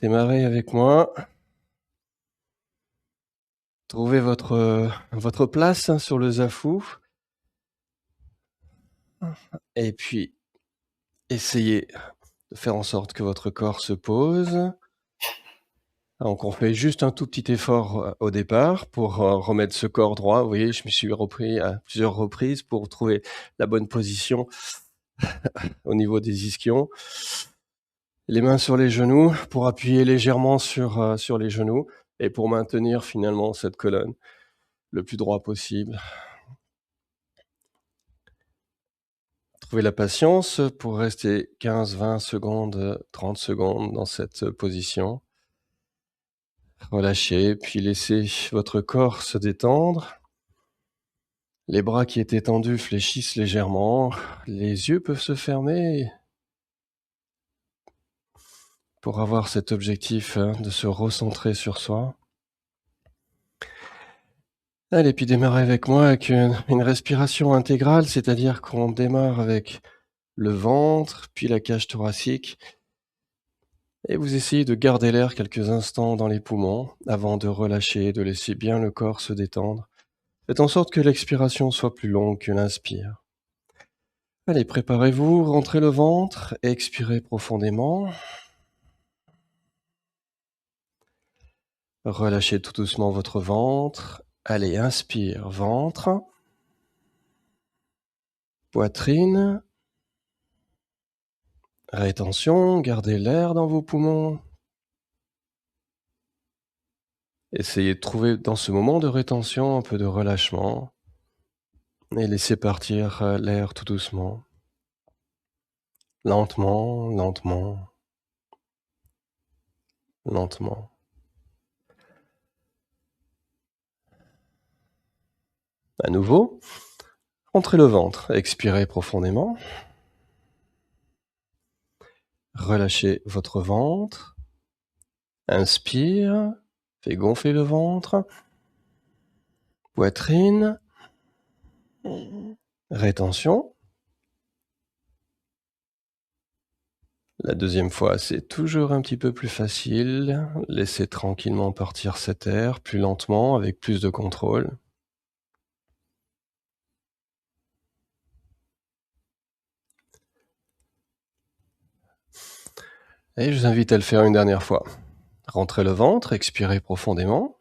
Démarrez avec moi. Trouvez votre place sur le zafou. Et puis, essayez de faire en sorte que votre corps se pose. Donc, on fait juste un tout petit effort au départ pour remettre ce corps droit. Vous voyez, je me suis repris à plusieurs reprises pour trouver la bonne position au niveau des ischions. Les mains sur les genoux pour appuyer légèrement sur les genoux et pour maintenir finalement cette colonne le plus droit possible. Trouvez la patience pour rester 15, 20 secondes, 30 secondes dans cette position. Relâchez, puis laissez votre corps se détendre. Les bras qui étaient tendus fléchissent légèrement. Les yeux peuvent se fermer pour avoir cet objectif de se recentrer sur soi. Allez, puis démarrez avec moi avec une respiration intégrale, c'est-à-dire qu'on démarre avec le ventre, puis la cage thoracique. Et vous essayez de garder l'air quelques instants dans les poumons avant de relâcher, de laisser bien le corps se détendre. Faites en sorte que l'expiration soit plus longue que l'inspire. Allez, préparez-vous, rentrez le ventre, expirez profondément. Relâchez tout doucement votre ventre. Allez, inspire, ventre, poitrine, rétention, gardez l'air dans vos poumons. Essayez de trouver dans ce moment de rétention un peu de relâchement et laissez partir l'air tout doucement. Lentement, lentement, lentement. À nouveau, rentrez le ventre, expirez profondément. Relâchez votre ventre. Inspire, fais gonfler le ventre. Poitrine. Rétention. La deuxième fois, c'est toujours un petit peu plus facile. Laissez tranquillement partir cet air, plus lentement, avec plus de contrôle. Et je vous invite à le faire une dernière fois. Rentrez le ventre, expirez profondément.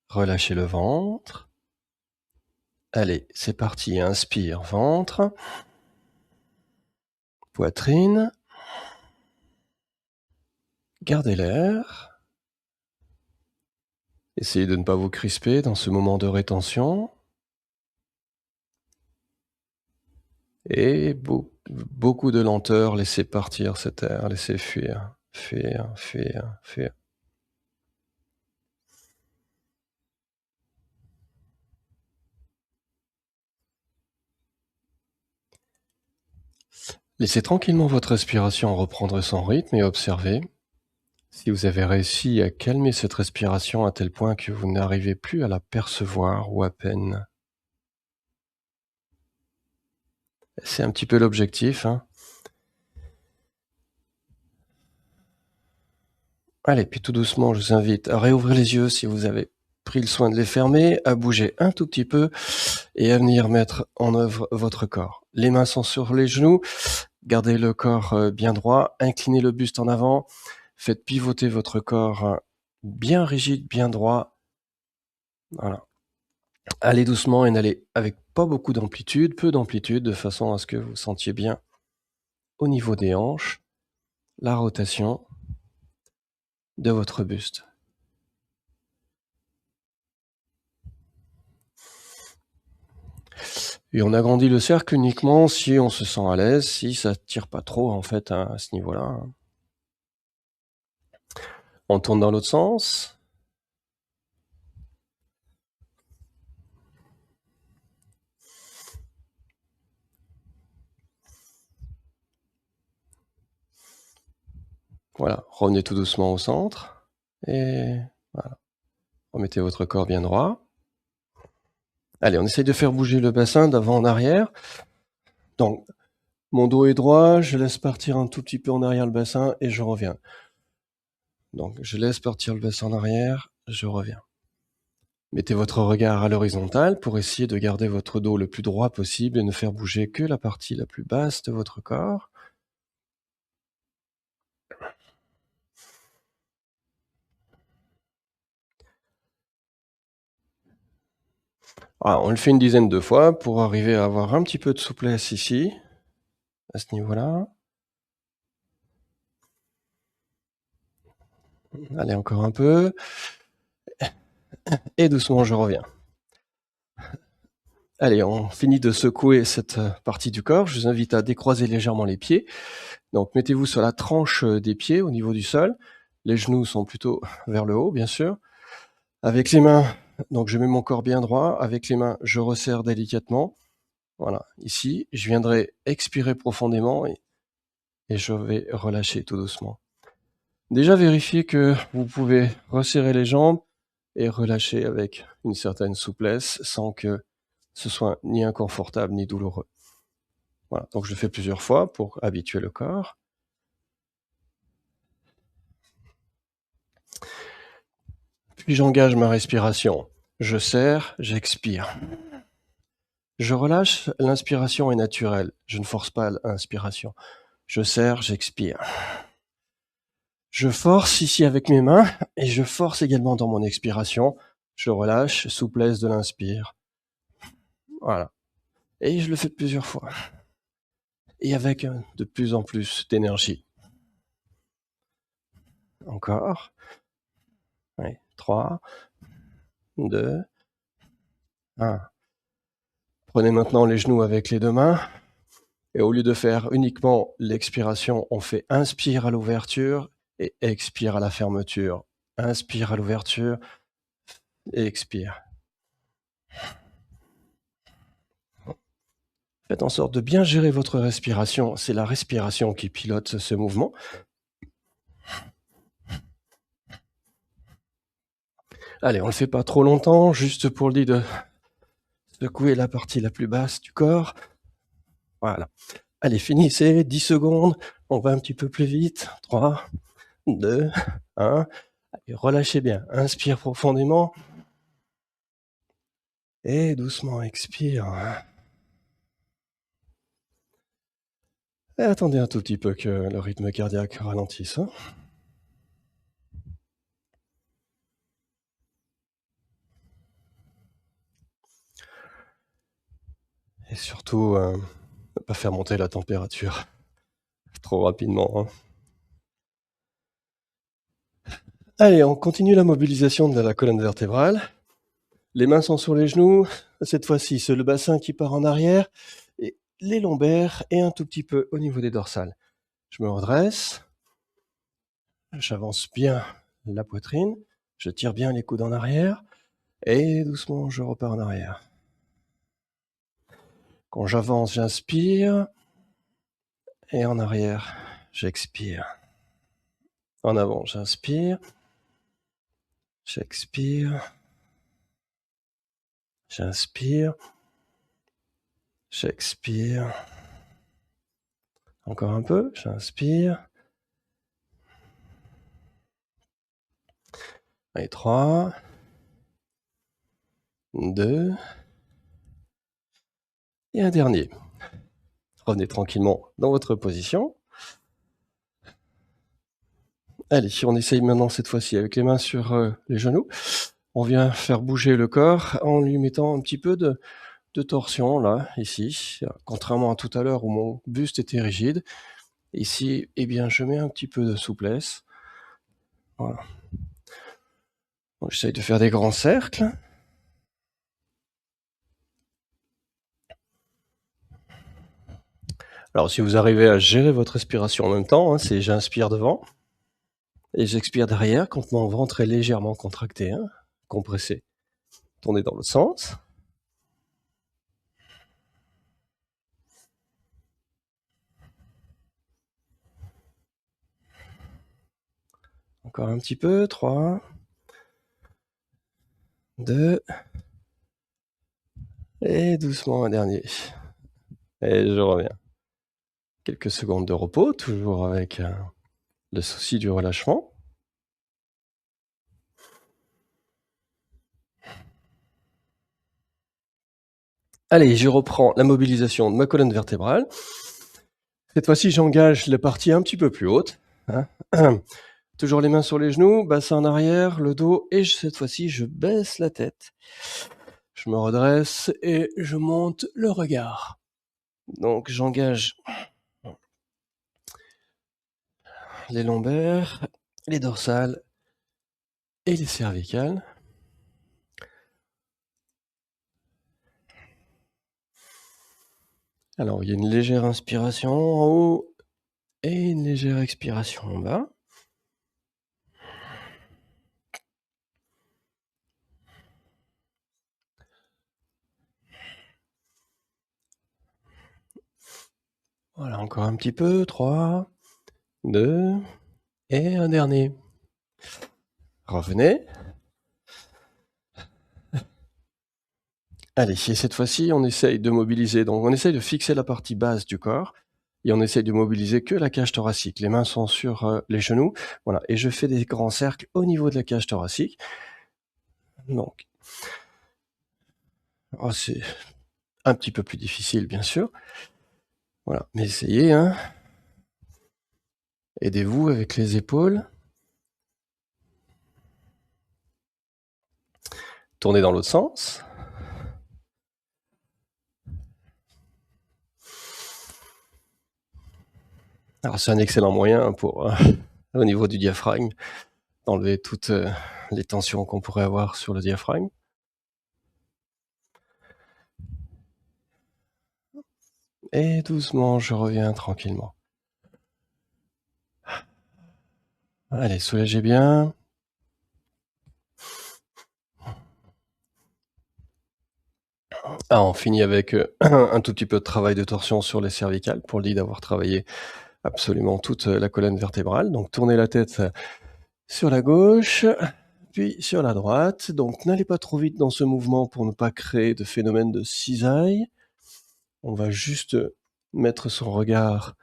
Relâchez le ventre. Allez, c'est parti. Inspire, ventre. Poitrine. Gardez l'air. Essayez de ne pas vous crisper dans ce moment de rétention. Et beaucoup de lenteur, laissez partir cet air, laissez fuir, fuir, fuir, fuir. Laissez tranquillement votre respiration reprendre son rythme et observez si vous avez réussi à calmer cette respiration à tel point que vous n'arrivez plus à la percevoir ou à peine. C'est un petit peu l'objectif, hein. Allez, puis tout doucement, je vous invite à réouvrir les yeux si vous avez pris le soin de les fermer, à bouger un tout petit peu et à venir mettre en œuvre votre corps. Les mains sont sur les genoux, gardez le corps bien droit, inclinez le buste en avant, faites pivoter votre corps bien rigide, bien droit. Voilà. Allez doucement et n'allez avec pas beaucoup d'amplitude, peu d'amplitude, de façon à ce que vous sentiez bien au niveau des hanches la rotation de votre buste. Et on agrandit le cercle uniquement si on se sent à l'aise, si ça tire pas trop en fait à ce niveau-là. On tourne dans l'autre sens. Voilà, revenez tout doucement au centre. Et voilà, remettez votre corps bien droit. Allez, on essaye de faire bouger le bassin d'avant en arrière. Donc, Mon dos est droit, je laisse partir un tout petit peu en arrière le bassin et je reviens. Donc je laisse partir le bassin en arrière, je reviens. Mettez votre regard à l'horizontale pour essayer de garder votre dos le plus droit possible et ne faire bouger que la partie la plus basse de votre corps. Ah, on le fait une dizaine de fois pour arriver à avoir un petit peu de souplesse ici, à ce niveau-là. Allez, encore un peu. Et doucement, je reviens. Allez, on finit de secouer cette partie du corps. Je vous invite à décroiser légèrement les pieds. Donc, mettez-vous sur la tranche des pieds au niveau du sol. Les genoux sont plutôt vers le haut, bien sûr. Avec les mains, donc je mets mon corps bien droit. Avec les mains, je resserre délicatement. Voilà, ici, je viendrai expirer profondément et je vais relâcher tout doucement. Déjà, vérifiez que vous pouvez resserrer les jambes et relâcher avec une certaine souplesse sans que ce soit ni inconfortable ni douloureux. Voilà, donc je le fais plusieurs fois pour habituer le corps. Puis j'engage ma respiration. Je serre, j'expire. Je relâche, l'inspiration est naturelle. Je ne force pas l'inspiration. Je serre, j'expire. Je force ici avec mes mains et je force également dans mon expiration. Je relâche, souplesse de l'inspire. Voilà. Et je le fais plusieurs fois. Et avec de plus en plus d'énergie. Encore. Ouais. 3, 2, 1. Prenez maintenant les genoux avec les deux mains. Et au lieu de faire uniquement l'expiration, on fait inspire à l'ouverture et expire à la fermeture. Inspire à l'ouverture et expire. Faites en sorte de bien gérer votre respiration. C'est la respiration qui pilote ce mouvement. Allez, on ne le fait pas trop longtemps, juste pour l'idée de secouer la partie la plus basse du corps. Voilà. Allez, finissez, 10 secondes. On va un petit peu plus vite. 3, 2, 1. Allez, relâchez bien. Inspire profondément. Et doucement expire. Et attendez un tout petit peu que le rythme cardiaque ralentisse. Et surtout, ne pas faire monter la température trop rapidement. Allez, on continue la mobilisation de la colonne vertébrale. Les mains sont sur les genoux. Cette fois-ci, c'est le bassin qui part en arrière. Et les lombaires et un tout petit peu au niveau des dorsales. Je me redresse. J'avance bien la poitrine. Je tire bien les coudes en arrière. Et doucement, je repars en arrière. Quand j'avance, j'inspire. Et en arrière, j'expire. En avant, j'inspire. J'expire. J'inspire. J'expire. Encore un peu. J'inspire. Allez, 3, 2, et un dernier. Revenez tranquillement dans votre position. Allez, on essaye maintenant cette fois-ci avec les mains sur les genoux. On vient faire bouger le corps en lui mettant un petit peu de torsion, là, ici. Contrairement à tout à l'heure où mon buste était rigide. Ici, eh bien, je mets un petit peu de souplesse. Voilà. J'essaye de faire des grands cercles. Alors, si vous arrivez à gérer votre respiration en même temps, c'est j'inspire devant et j'expire derrière quand mon ventre est légèrement contracté, compressé. Tournez dans l'autre sens. Encore un petit peu. 3, 2, et doucement un dernier. Et je reviens. Quelques secondes de repos, toujours avec le souci du relâchement. Allez, je reprends la mobilisation de ma colonne vertébrale. Cette fois-ci, j'engage les parties un petit peu plus hautes, hein. Toujours les mains sur les genoux, bassin en arrière, le dos, et cette fois-ci, je baisse la tête. Je me redresse et je monte le regard. Donc, j'engage les lombaires, les dorsales et les cervicales. Alors, il y a une légère inspiration en haut et une légère expiration en bas. Voilà, encore un petit peu. 3, 2, et un dernier. Revenez. Allez, et cette fois-ci, on essaye de mobiliser. Donc, on essaye de fixer la partie basse du corps et on essaye de mobiliser que la cage thoracique. Les mains sont sur les genoux. Voilà, et je fais des grands cercles au niveau de la cage thoracique. Donc, c'est un petit peu plus difficile, bien sûr. Voilà, mais essayez, hein. Aidez-vous avec les épaules. Tournez dans l'autre sens. Alors, c'est un excellent moyen pour, au niveau du diaphragme, d'enlever toutes les tensions qu'on pourrait avoir sur le diaphragme. Et doucement, je reviens tranquillement. Allez, soulagez bien. Ah, on finit avec un tout petit peu de travail de torsion sur les cervicales pour le dit d'avoir travaillé absolument toute la colonne vertébrale. Donc, tournez la tête sur la gauche, puis sur la droite. Donc, n'allez pas trop vite dans ce mouvement pour ne pas créer de phénomène de cisaille. On va juste mettre son regard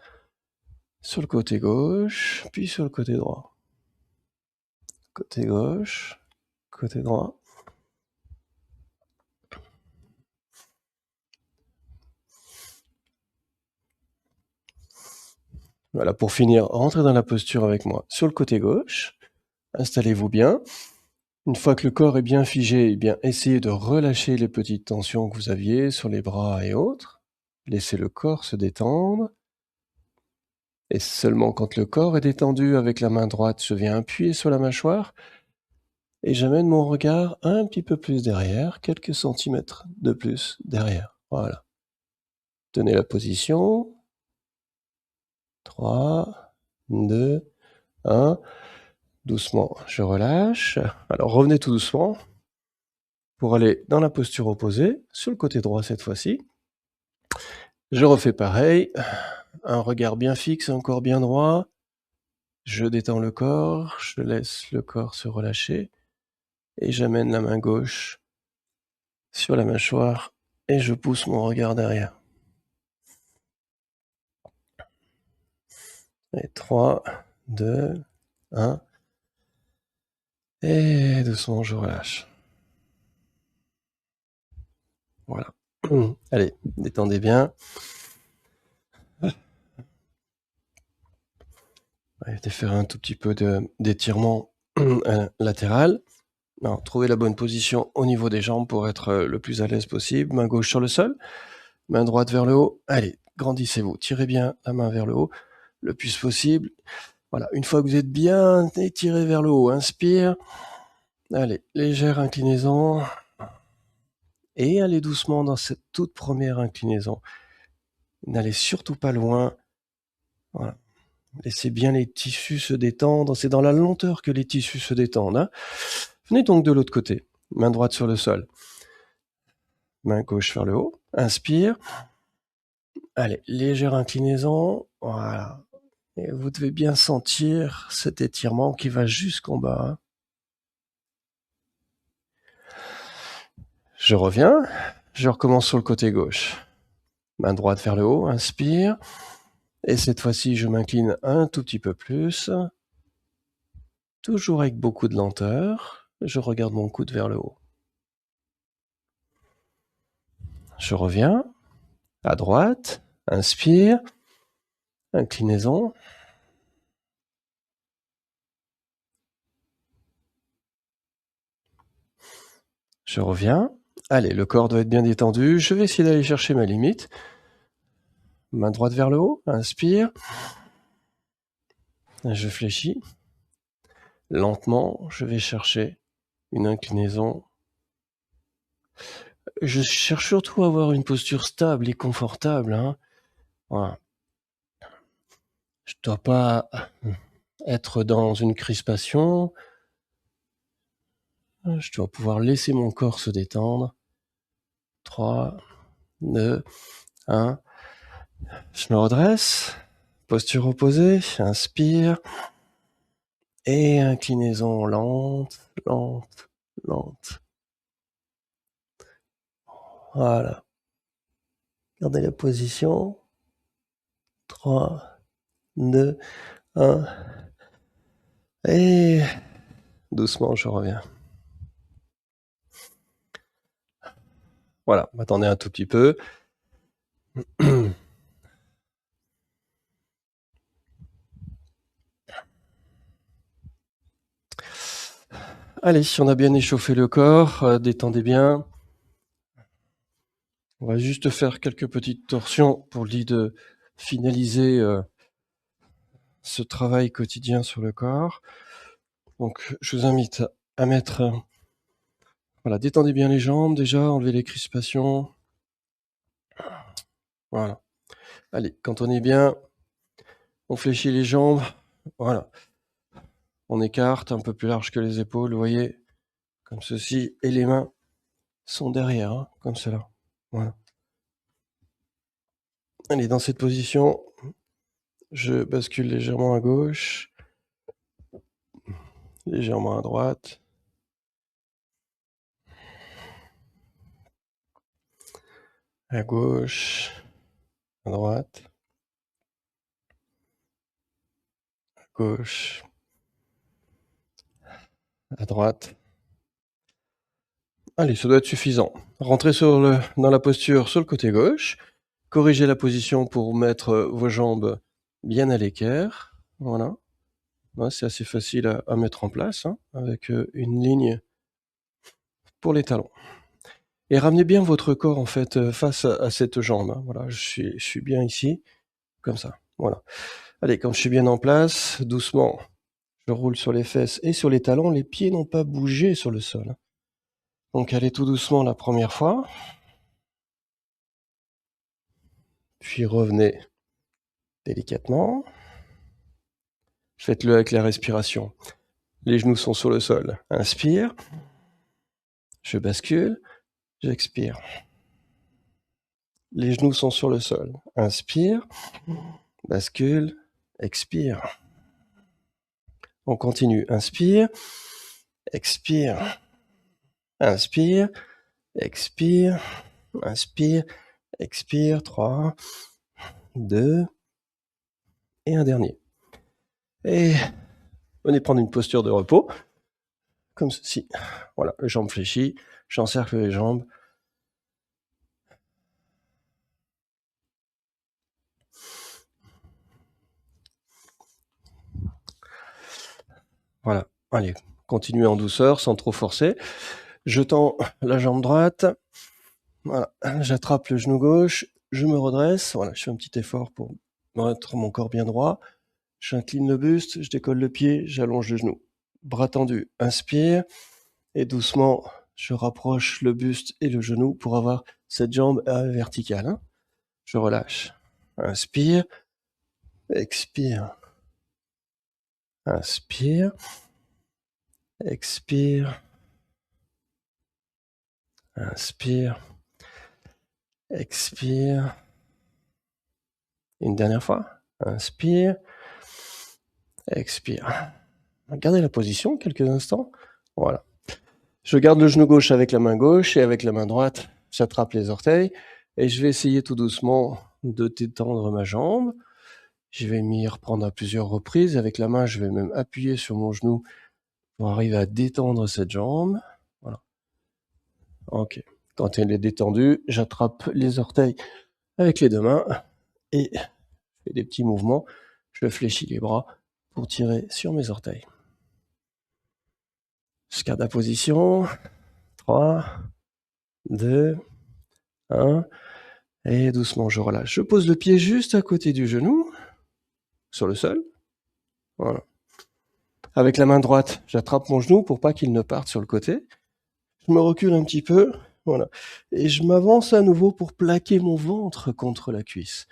sur le côté gauche, puis sur le côté droit. Côté gauche, côté droit. Voilà, pour finir, rentrez dans la posture avec moi sur le côté gauche. Installez-vous bien. Une fois que le corps est bien figé, eh bien, essayez de relâcher les petites tensions que vous aviez sur les bras et autres. Laissez le corps se détendre. Et seulement quand le corps est détendu, avec la main droite, je viens appuyer sur la mâchoire et j'amène mon regard un petit peu plus derrière, quelques centimètres de plus derrière. Voilà. Tenez la position. 3, 2, 1. Doucement, je relâche. Alors revenez tout doucement pour aller dans la posture opposée, sur le côté droit cette fois-ci. Je refais pareil, un regard bien fixe, un corps bien droit. Je détends le corps, je laisse le corps se relâcher et j'amène la main gauche sur la mâchoire et je pousse mon regard derrière. Et 3, 2, 1. Et doucement, je relâche. Voilà. Allez, détendez bien. Allez, faire un tout petit peu d'étirement latéral. Alors, trouvez la bonne position au niveau des jambes pour être le plus à l'aise possible. Main gauche sur le sol, main droite vers le haut. Allez, grandissez-vous. Tirez bien la main vers le haut le plus possible. Voilà, une fois que vous êtes bien étiré vers le haut, inspire. Allez, légère inclinaison. Et allez doucement dans cette toute première inclinaison. N'allez surtout pas loin. Voilà. Laissez bien les tissus se détendre. C'est dans la lenteur que les tissus se détendent, hein. Venez donc de l'autre côté. Main droite sur le sol. Main gauche vers le haut. Inspire. Allez, légère inclinaison. Voilà. Et vous devez bien sentir cet étirement qui va jusqu'en bas, hein. Je reviens. Je recommence sur le côté gauche. Main droite vers le haut. Inspire. Et cette fois-ci, je m'incline un tout petit peu plus. Toujours avec beaucoup de lenteur. Je regarde mon coude vers le haut. Je reviens. À droite. Inspire. Inclinaison. Je reviens. Allez, le corps doit être bien détendu. Je vais essayer d'aller chercher ma limite. Main droite vers le haut. Inspire. Je fléchis. Lentement, je vais chercher une inclinaison. Je cherche surtout à avoir une posture stable et confortable. Hein. Voilà. Je ne dois pas être dans une crispation. Je dois pouvoir laisser mon corps se détendre. 3, 2, 1. Je me redresse. Posture opposée. Inspire. Et inclinaison lente, lente, lente. Voilà. Gardez la position. 3, 2, 1. Et doucement, je reviens. Voilà, attendez un tout petit peu. Allez, on a bien échauffé le corps, détendez bien. On va juste faire quelques petites torsions pour l'idée de finaliser ce travail quotidien sur le corps. Donc, je vous invite à mettre... voilà, détendez bien les jambes déjà, enlevez les crispations. Voilà. Allez, quand on est bien, on fléchit les jambes. Voilà. On écarte un peu plus large que les épaules, vous voyez, comme ceci. Et les mains sont derrière, hein, comme cela. Voilà. Allez, dans cette position, je bascule légèrement à gauche, légèrement à droite. À gauche, à droite, à gauche, à droite. Allez, ça doit être suffisant. Rentrez dans la posture sur le côté gauche. Corrigez la position pour mettre vos jambes bien à l'équerre. Voilà. Ouais, c'est assez facile à mettre en place, hein, avec une ligne pour les talons. Et ramenez bien votre corps en fait face à cette jambe. Hein. Voilà, je suis bien ici, comme ça. Voilà. Allez, quand je suis bien en place, doucement, je roule sur les fesses et sur les talons. Les pieds n'ont pas bougé sur le sol. Donc allez tout doucement la première fois. Puis revenez délicatement. Faites-le avec la respiration. Les genoux sont sur le sol. Inspire. Je bascule. J'expire. Les genoux sont sur le sol. Inspire. Bascule. Expire. On continue. Inspire. Expire. Inspire. Expire. Inspire. Expire. 3, 2, et un dernier. Et venez prendre une posture de repos, comme ceci. Voilà, les jambes fléchies, j'encercle les jambes. Voilà, allez, continuez en douceur, sans trop forcer. Je tends la jambe droite, voilà, j'attrape le genou gauche, je me redresse, voilà, je fais un petit effort pour mettre mon corps bien droit. J'incline le buste, je décolle le pied, j'allonge le genou. Bras tendu, inspire, et doucement, je rapproche le buste et le genou pour avoir cette jambe verticale. Hein. Je relâche. Inspire, expire. Inspire, expire. Inspire, expire. Une dernière fois. Inspire, expire. Gardez la position quelques instants. Voilà. Je garde le genou gauche avec la main gauche et avec la main droite, j'attrape les orteils et je vais essayer tout doucement de détendre ma jambe. Je vais m'y reprendre à plusieurs reprises. Avec la main, je vais même appuyer sur mon genou pour arriver à détendre cette jambe. Voilà. Ok. Quand elle est détendue, j'attrape les orteils avec les deux mains et je fais des petits mouvements. Je fléchis les bras pour tirer sur mes orteils. Je garde la position. 3, 2, 1. Et doucement, je relâche. Je pose le pied juste à côté du genou, sur le sol. Voilà. Avec la main droite, j'attrape mon genou pour pas qu'il ne parte sur le côté. Je me recule un petit peu. Voilà. Et je m'avance à nouveau pour plaquer mon ventre contre la cuisse.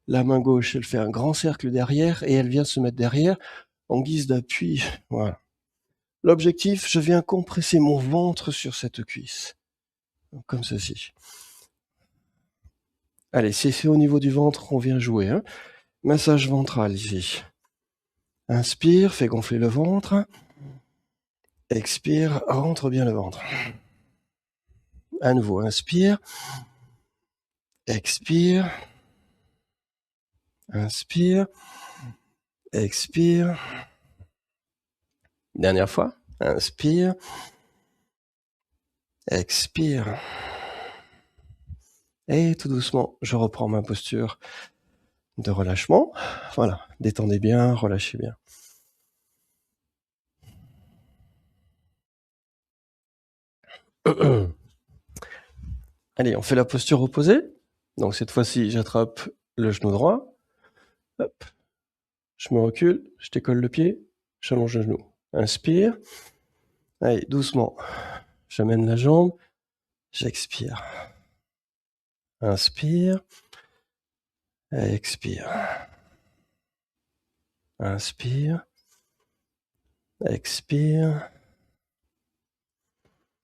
La main gauche, elle fait un grand cercle derrière et elle vient se mettre derrière en guise d'appui. Voilà. L'objectif, je viens compresser mon ventre sur cette cuisse. Comme ceci. Allez, c'est au niveau du ventre qu'on vient jouer. Hein. Massage ventral ici. Inspire, fais gonfler le ventre. Expire, rentre bien le ventre. À nouveau, inspire. Expire. Inspire. Expire. Dernière fois. Inspire. Expire. Et tout doucement, je reprends ma posture de relâchement. Voilà, détendez bien, relâchez bien. Allez, on fait la posture opposée. Donc cette fois-ci, j'attrape le genou droit. Hop. Je me recule, je décolle le pied, j'allonge le genou. Inspire. Allez, doucement. J'amène la jambe. J'expire. Inspire. Expire. Inspire. Expire.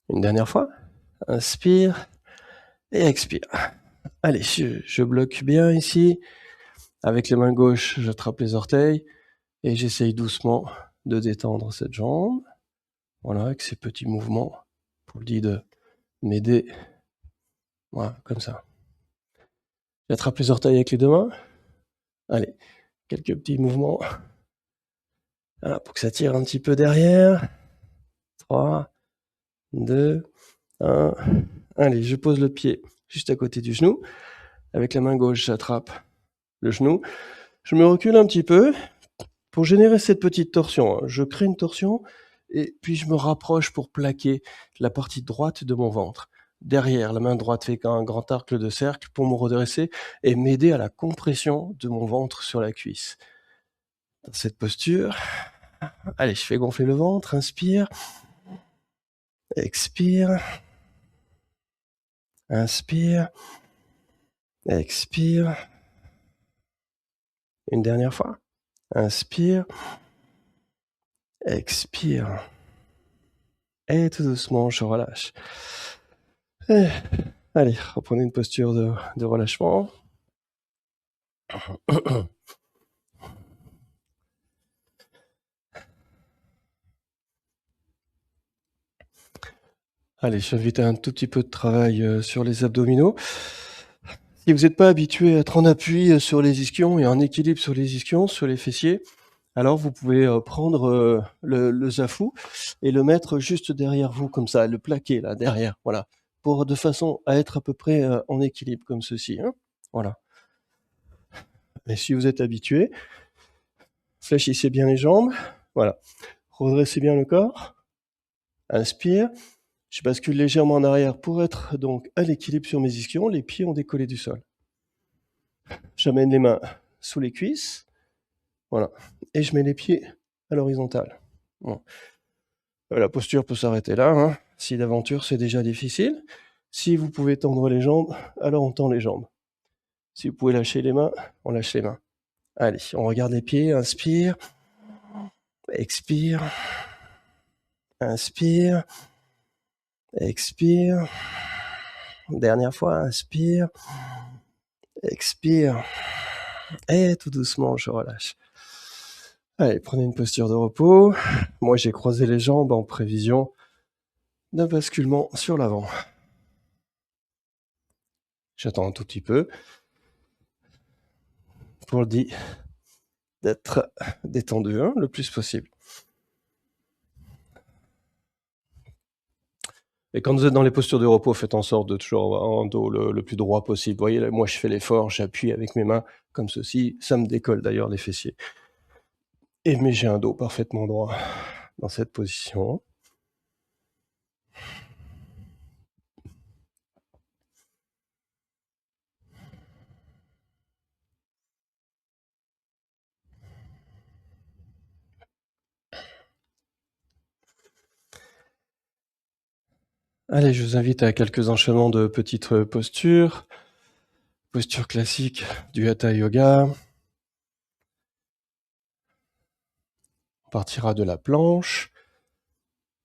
Une dernière fois. Inspire. Et expire. Allez, je bloque bien ici. Avec les mains gauches, j'attrape les orteils. Et j'essaye doucement de détendre cette jambe. Voilà, avec ces petits mouvements. Pour le dire de m'aider. Voilà, comme ça. J'attrape les orteils avec les deux mains. Allez, quelques petits mouvements. Voilà, pour que ça tire un petit peu derrière. 3, 2, 1. Allez, je pose le pied juste à côté du genou. Avec la main gauche, j'attrape le genou. Je me recule un petit peu pour générer cette petite torsion. Je crée une torsion et puis je me rapproche pour plaquer la partie droite de mon ventre. Derrière, la main droite fait un grand arc de cercle pour me redresser et m'aider à la compression de mon ventre sur la cuisse. Dans cette posture, allez, je fais gonfler le ventre, inspire, expire, inspire, expire. Une dernière fois, inspire, expire. Et tout doucement, je relâche. Et, allez, reprenez une posture de relâchement. Allez, j'invite un tout petit peu de travail sur les abdominaux. Si vous n'êtes pas habitué à être en appui sur les ischions et en équilibre sur les ischions, sur les fessiers, alors vous pouvez prendre le zafou et le mettre juste derrière vous, comme ça, le plaquer là, derrière, voilà, pour de façon à être à peu près en équilibre, comme ceci. Hein, voilà. Et si vous êtes habitué, fléchissez bien les jambes, voilà. Redressez bien le corps. Inspire. Je bascule légèrement en arrière pour être donc à l'équilibre sur mes ischions. Les pieds ont décollé du sol. J'amène les mains sous les cuisses. Voilà. Et je mets les pieds à l'horizontale. Bon. La posture peut s'arrêter là. Hein. Si d'aventure c'est déjà difficile. Si vous pouvez tendre les jambes, alors on tend les jambes. Si vous pouvez lâcher les mains, on lâche les mains. Allez, on regarde les pieds. Inspire. Expire. Inspire. Expire. Dernière fois, inspire. Expire. Et tout doucement, je relâche. Allez, prenez une posture de repos. Moi, j'ai croisé les jambes en prévision d'un basculement sur l'avant. J'attends un tout petit peu. Pour le 10, d'être détendu, hein, le plus possible. Et quand vous êtes dans les postures de repos, faites en sorte de toujours avoir un dos le plus droit possible. Vous voyez, là, moi, je fais l'effort, j'appuie avec mes mains comme ceci. Ça me décolle d'ailleurs les fessiers. Mais j'ai un dos parfaitement droit dans cette position. Allez, je vous invite à quelques enchaînements de petites postures. Posture classique du Hatha Yoga. On partira de la planche.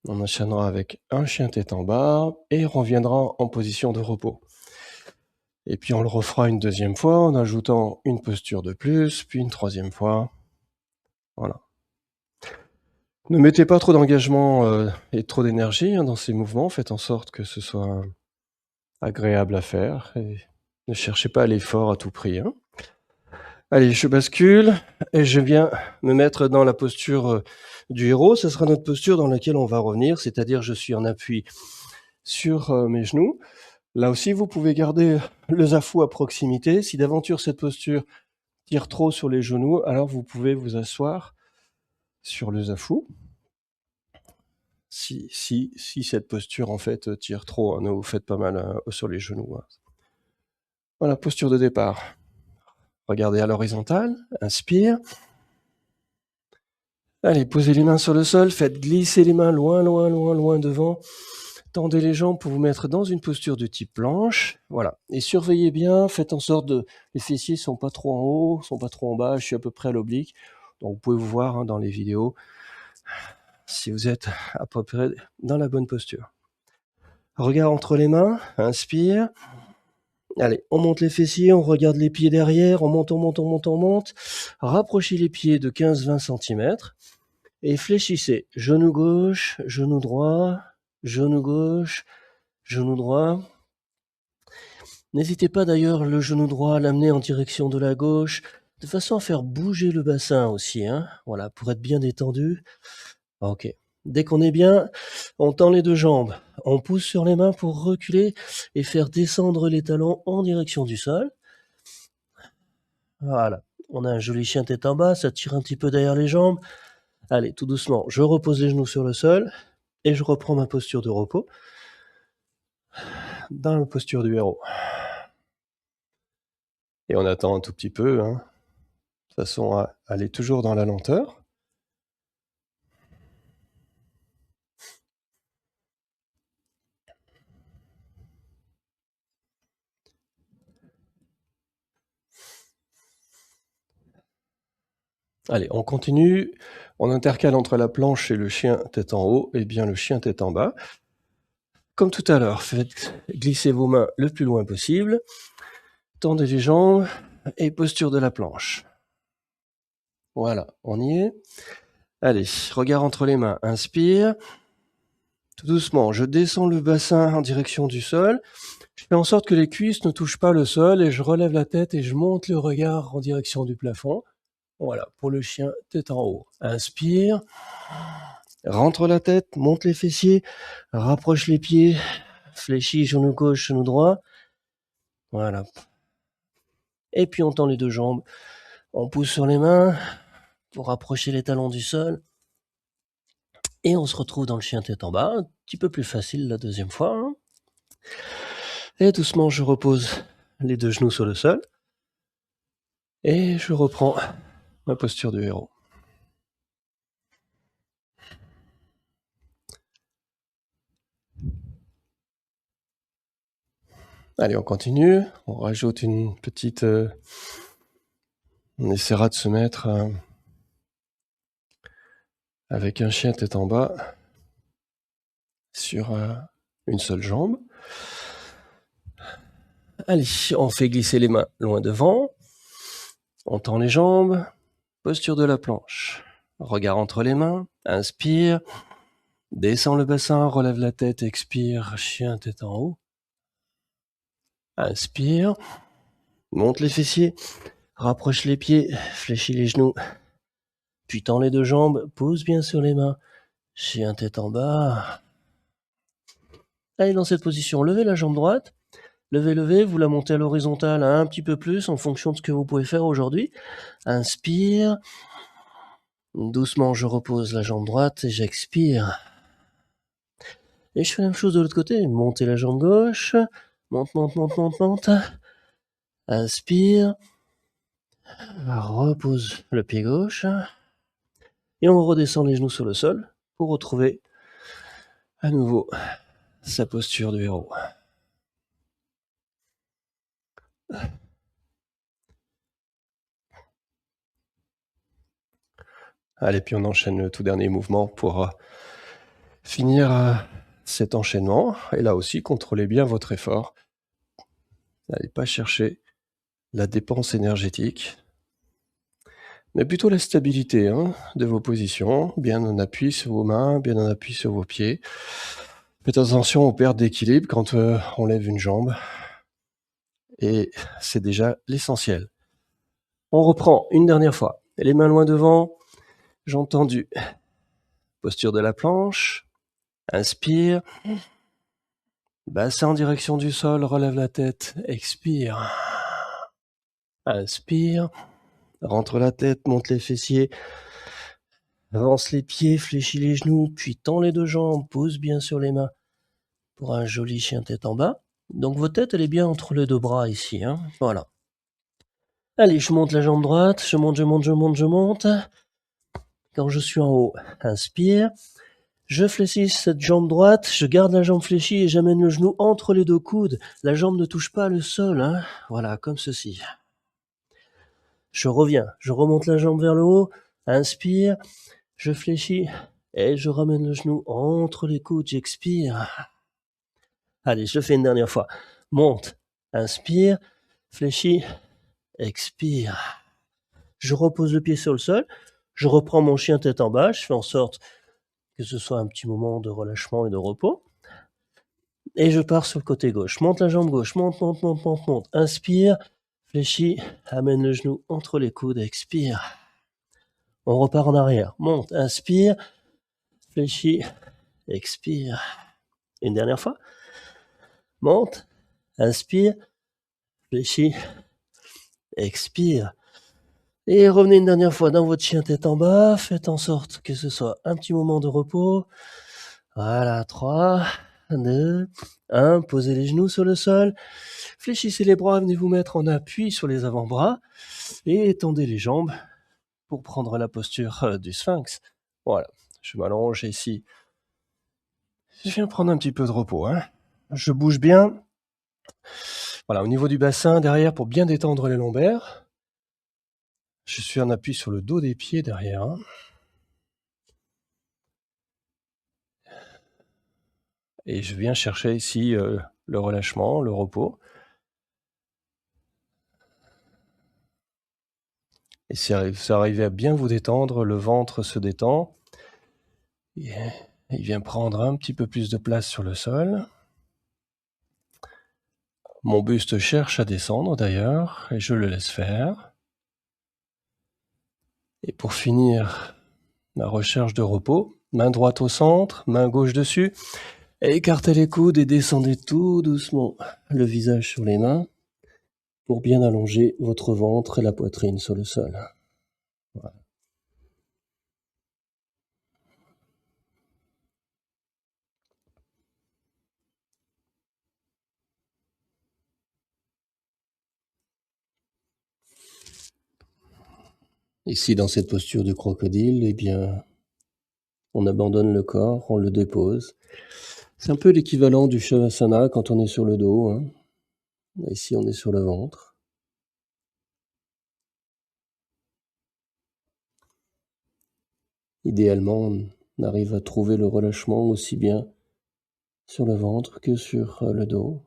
On enchaînera avec un chien tête en bas et reviendra en position de repos. Et puis on le refera une deuxième fois en ajoutant une posture de plus, puis une troisième fois. Voilà. Ne mettez pas trop d'engagement et trop d'énergie dans ces mouvements. Faites en sorte que ce soit agréable à faire. Et ne cherchez pas l'effort à tout prix. Hein. Allez, je bascule et je viens me mettre dans la posture du héros. Ce sera notre posture dans laquelle on va revenir, c'est-à-dire je suis en appui sur mes genoux. Là aussi, vous pouvez garder le zafu à proximité. Si d'aventure cette posture tire trop sur les genoux, alors vous pouvez vous asseoir sur le zafu. Si cette posture en fait tire trop, hein, ne vous faites pas mal sur les genoux. Hein. Voilà, posture de départ. Regardez à l'horizontale, inspire. Allez, posez les mains sur le sol, faites glisser les mains loin devant. Tendez les jambes pour vous mettre dans une posture de type planche. Voilà. Et surveillez bien, faites en sorte de... Les fessiers sont pas trop en haut, sont pas trop en bas, je suis à peu près à l'oblique. Donc vous pouvez vous voir hein, dans les vidéos si vous êtes à peu près dans la bonne posture. Regard entre les mains, inspire. Allez, on monte les fessiers, on regarde les pieds derrière, on monte. Rapprochez les pieds de 15-20 cm et fléchissez. Genou gauche, genou droit, genou gauche, genou droit. N'hésitez pas d'ailleurs le genou droit à l'amener en direction de la gauche, de façon à faire bouger le bassin aussi, hein. Voilà, pour être bien détendu. Ok. Dès qu'on est bien, on tend les deux jambes. On pousse sur les mains pour reculer et faire descendre les talons en direction du sol. Voilà. On a un joli chien tête en bas, ça tire un petit peu derrière les jambes. Allez, tout doucement, je repose les genoux sur le sol et je reprends ma posture de repos dans la posture du héros. Et on attend un tout petit peu, hein, de façon à aller toujours dans la lenteur. Allez, on continue. On intercale entre la planche et le chien tête en haut et bien le chien tête en bas. Comme tout à l'heure, faites glisser vos mains le plus loin possible. Tendez les jambes et posture de la planche. Voilà, on y est. Allez, regard entre les mains. Inspire. Tout doucement, je descends le bassin en direction du sol. Je fais en sorte que les cuisses ne touchent pas le sol et je relève la tête et je monte le regard en direction du plafond. Voilà, pour le chien tête en haut. Inspire. Rentre la tête, monte les fessiers, rapproche les pieds, fléchis genou gauche, genou droit. Voilà. Et puis on tend les deux jambes. On pousse sur les mains pour rapprocher les talons du sol. Et on se retrouve dans le chien tête en bas. Un petit peu plus facile la deuxième fois. Hein. Et doucement, je repose les deux genoux sur le sol. Et je reprends ma posture du héros. Allez, on continue. On rajoute une petite... on essaiera de se mettre avec un chien tête en bas sur une seule jambe. Allez, on fait glisser les mains loin devant. On tend les jambes. Posture de la planche. Regard entre les mains. Inspire. Descends le bassin, relève la tête, expire, chien tête en haut. Inspire. Monte les fessiers. Rapproche les pieds, fléchis les genoux. Puis tends les 2 jambes, pose bien sur les mains. Chien tête en bas. Allez, dans cette position, levez la jambe droite. Levez, vous la montez à l'horizontale un petit peu plus en fonction de ce que vous pouvez faire aujourd'hui. Inspire. Doucement, je repose la jambe droite et j'expire. Et je fais la même chose de l'autre côté. Montez la jambe gauche. Monte. Inspire. Repose le pied gauche. Et on redescend les genoux sur le sol pour retrouver à nouveau sa posture de héros. Allez, puis on enchaîne le tout dernier mouvement pour finir cet enchaînement. Et là aussi, contrôlez bien votre effort. N'allez pas chercher la dépense énergétique, mais plutôt la stabilité de vos positions, bien en appui sur vos mains, bien en appui sur vos pieds. Faites attention aux pertes d'équilibre quand on lève une jambe, et c'est déjà l'essentiel. On reprend une dernière fois. Les mains loin devant, jambes tendues. Posture de la planche. Inspire. Bassin en direction du sol, relève la tête. Expire. Inspire. Rentre la tête, monte les fessiers. Avance les pieds, fléchis les genoux, puis tends les 2 jambes, pose bien sur les mains pour un joli chien tête en bas. Donc votre tête, elle est bien entre les 2 bras ici. Voilà. Allez, je monte la jambe droite, je monte. Quand je suis en haut, inspire. Je fléchis cette jambe droite, je garde la jambe fléchie et j'amène le genou entre les 2 coudes. La jambe ne touche pas le sol. Voilà, comme ceci. Je reviens, je remonte la jambe vers le haut, inspire, je fléchis et je ramène le genou entre les coudes, j'expire. Allez, je le fais une dernière fois. Monte, inspire, fléchis, expire. Je repose le pied sur le sol, je reprends mon chien tête en bas, je fais en sorte que ce soit un petit moment de relâchement et de repos. Et je pars sur le côté gauche. Monte la jambe gauche, monte. Inspire, fléchis, amène le genou entre les coudes, expire. On repart en arrière. Monte, inspire, fléchis, expire. Une dernière fois. Monte, inspire, fléchis, expire. Et revenez une dernière fois dans votre chien tête en bas. Faites en sorte que ce soit un petit moment de repos. Voilà, 3, 2, 1. Posez les genoux sur le sol. Fléchissez les bras, venez vous mettre en appui sur les avant-bras. Et étendez les jambes pour prendre la posture du sphinx. Voilà, je m'allonge ici. Je viens prendre un petit peu de repos. Je bouge bien. Voilà, au niveau du bassin, derrière, pour bien détendre les lombaires. Je suis en appui sur le dos des pieds derrière. Et je viens chercher ici le relâchement, le repos. Et si vous arrivez à bien vous détendre, le ventre se détend. Et il vient prendre un petit peu plus de place sur le sol. Mon buste cherche à descendre d'ailleurs, et je le laisse faire. Et pour finir ma recherche de repos, main droite au centre, main gauche dessus, écartez les coudes et descendez tout doucement le visage sur les mains pour bien allonger votre ventre et la poitrine sur le sol. Voilà. Ici, dans cette posture du crocodile, eh bien, on abandonne le corps, on le dépose. C'est un peu l'équivalent du Shavasana quand on est sur le dos. Ici, on est sur le ventre. Idéalement, on arrive à trouver le relâchement aussi bien sur le ventre que sur le dos.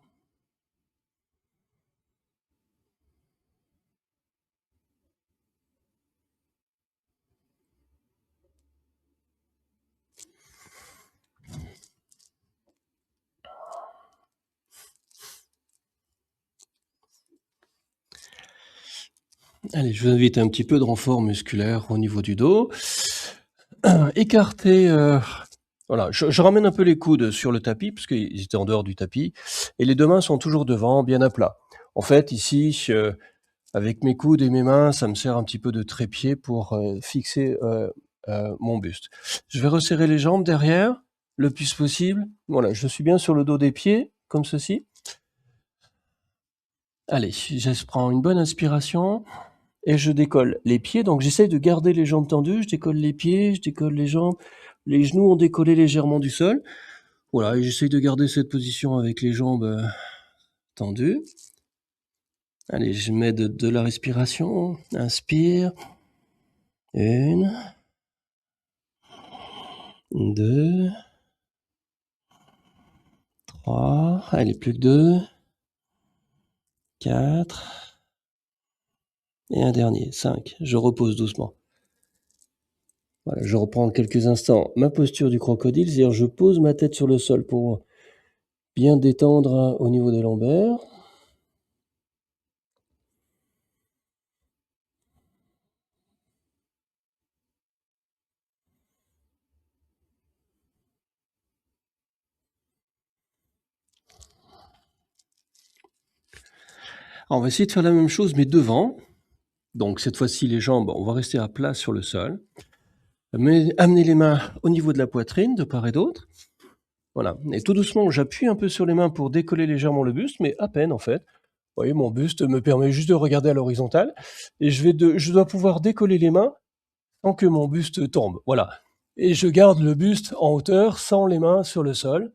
Allez, je vous invite un petit peu de renfort musculaire au niveau du dos. Écartez, voilà, je ramène un peu les coudes sur le tapis, parce qu'ils étaient en dehors du tapis, et les 2 mains sont toujours devant, bien à plat. En fait, ici, avec mes coudes et mes mains, ça me sert un petit peu de trépied pour, fixer, mon buste. Je vais resserrer les jambes derrière, le plus possible. Voilà, je suis bien sur le dos des pieds, comme ceci. Allez, je prends une bonne inspiration et je décolle les pieds. Donc j'essaye de garder les jambes tendues, je décolle les pieds, je décolle les jambes. Les genoux ont décollé légèrement du sol. Voilà, et j'essaye de garder cette position avec les jambes tendues. Allez, je mets de la respiration. Inspire. 1, 2, 3. Allez, plus que 2. 4. Et un dernier, 5. Je repose doucement. Voilà, je reprends quelques instants ma posture du crocodile, c'est-à-dire je pose ma tête sur le sol pour bien détendre au niveau des lombaires. Alors, on va essayer de faire la même chose, mais devant. Donc cette fois-ci, les jambes, on va rester à plat sur le sol. Mais amenez les mains au niveau de la poitrine, de part et d'autre. Voilà. Et tout doucement, j'appuie un peu sur les mains pour décoller légèrement le buste, mais à peine en fait. Vous voyez, mon buste me permet juste de regarder à l'horizontale. Et je dois pouvoir décoller les mains sans que mon buste tombe. Voilà. Et je garde le buste en hauteur sans les mains sur le sol.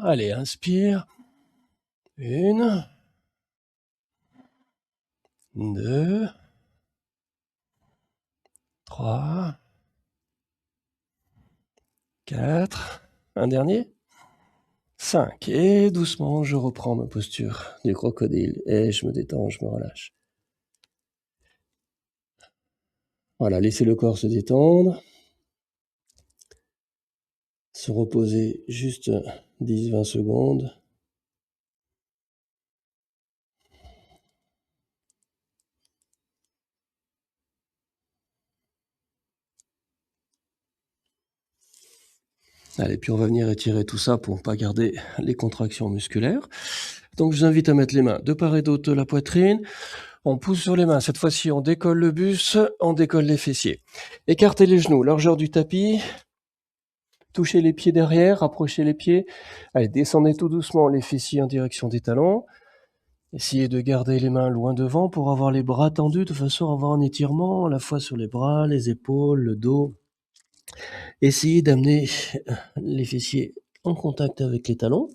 Allez, inspire. 1, 2, 3, 4. Un dernier. 5. Et doucement, je reprends ma posture du crocodile et je me détends, je me relâche. Voilà, laissez le corps se détendre. Se reposer juste 10-20 secondes. Allez, puis on va venir étirer tout ça pour ne pas garder les contractions musculaires. Donc je vous invite à mettre les mains de part et d'autre de la poitrine. On pousse sur les mains. Cette fois-ci, on décolle le buste, on décolle les fessiers. Écartez les genoux, largeur du tapis. Touchez les pieds derrière, rapprochez les pieds. Allez, descendez tout doucement les fessiers en direction des talons. Essayez de garder les mains loin devant pour avoir les bras tendus de façon à avoir un étirement à la fois sur les bras, les épaules, le dos. Essayez d'amener les fessiers en contact avec les talons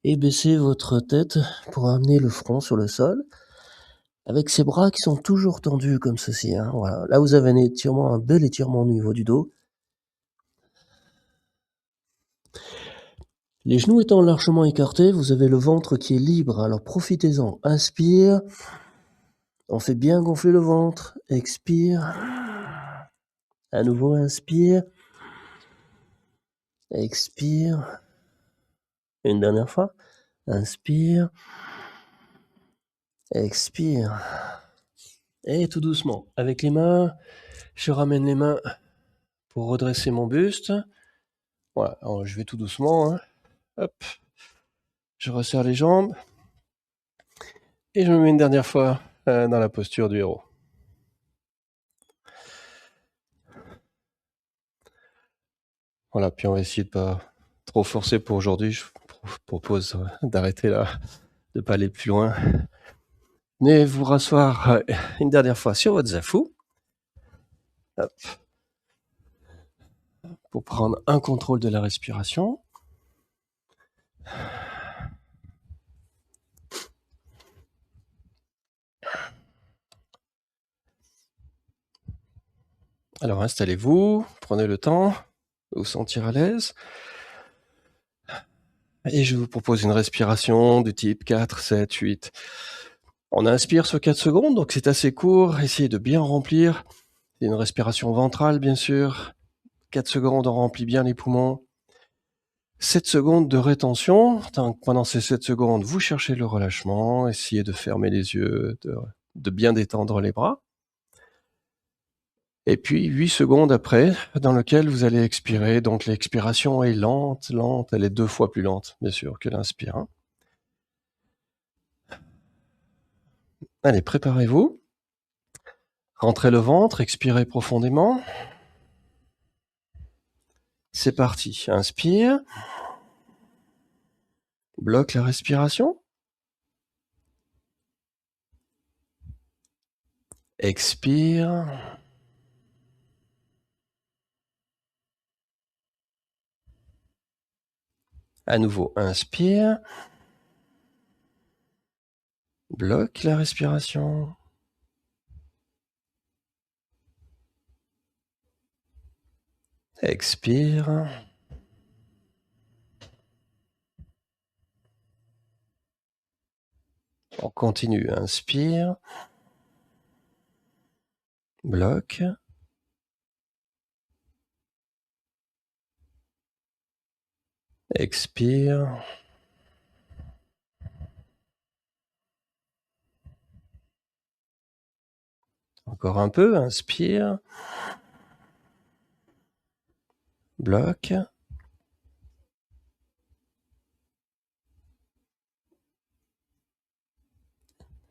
et baissez votre tête pour amener le front sur le sol avec ces bras qui sont toujours tendus comme ceci. Hein. Voilà. Là, vous avez un étirement, un bel étirement au niveau du dos. Les genoux étant largement écartés, vous avez le ventre qui est libre, alors profitez-en. Inspire, on fait bien gonfler le ventre. Expire, à nouveau inspire. Expire. Une dernière fois. Inspire. Expire. Et tout doucement, avec les mains, je ramène les mains pour redresser mon buste. Voilà, alors je vais tout doucement. Hein. Hop. Je resserre les jambes. Et je me mets une dernière fois dans la posture du héros. Voilà, puis on va essayer de pas trop forcer pour aujourd'hui. Je vous propose d'arrêter là, de pas aller plus loin. Venez vous rasseoir une dernière fois sur votre zafou. Hop. Pour prendre un contrôle de la respiration. Alors installez-vous, prenez le temps de vous sentir à l'aise. Et je vous propose une respiration du type 4, 7, 8. On inspire sur 4 secondes, donc c'est assez court. Essayez de bien remplir. C'est une respiration ventrale, bien sûr. 4 secondes, on remplit bien les poumons. 7 secondes de rétention. Pendant ces 7 secondes, vous cherchez le relâchement. Essayez de fermer les yeux, de de bien détendre les bras. Et puis 8 secondes après, dans lequel vous allez expirer. Donc l'expiration est lente, lente, elle est 2 fois plus lente, bien sûr, que l'inspire, hein. Allez, préparez-vous. Rentrez le ventre, expirez profondément. C'est parti. Inspire. Bloque la respiration. Expire. À nouveau, inspire. Bloque la respiration. Expire. On continue. Inspire. Bloque. Expire. Encore un peu. Inspire. Bloque.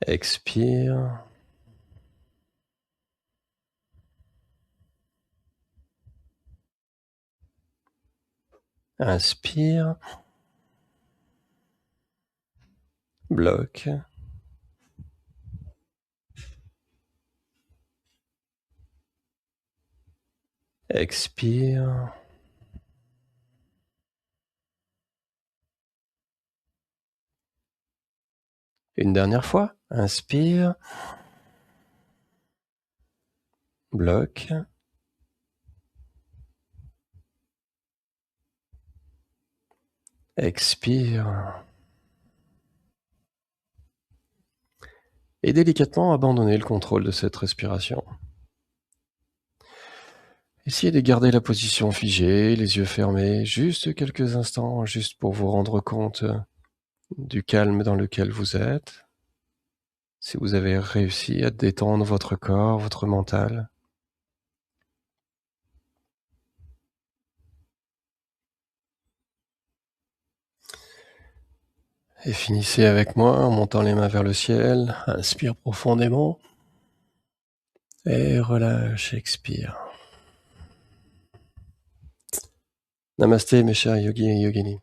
Expire. Inspire. Bloque. Expire. Une dernière fois. Inspire. Bloque. Expire. Et délicatement abandonnez le contrôle de cette respiration. Essayez de garder la position figée, les yeux fermés, juste quelques instants, juste pour vous rendre compte du calme dans lequel vous êtes. Si vous avez réussi à détendre votre corps, votre mental. Et finissez avec moi en montant les mains vers le ciel. Inspire profondément. Et relâche, expire. Namasté mes chers yogis et yoginis.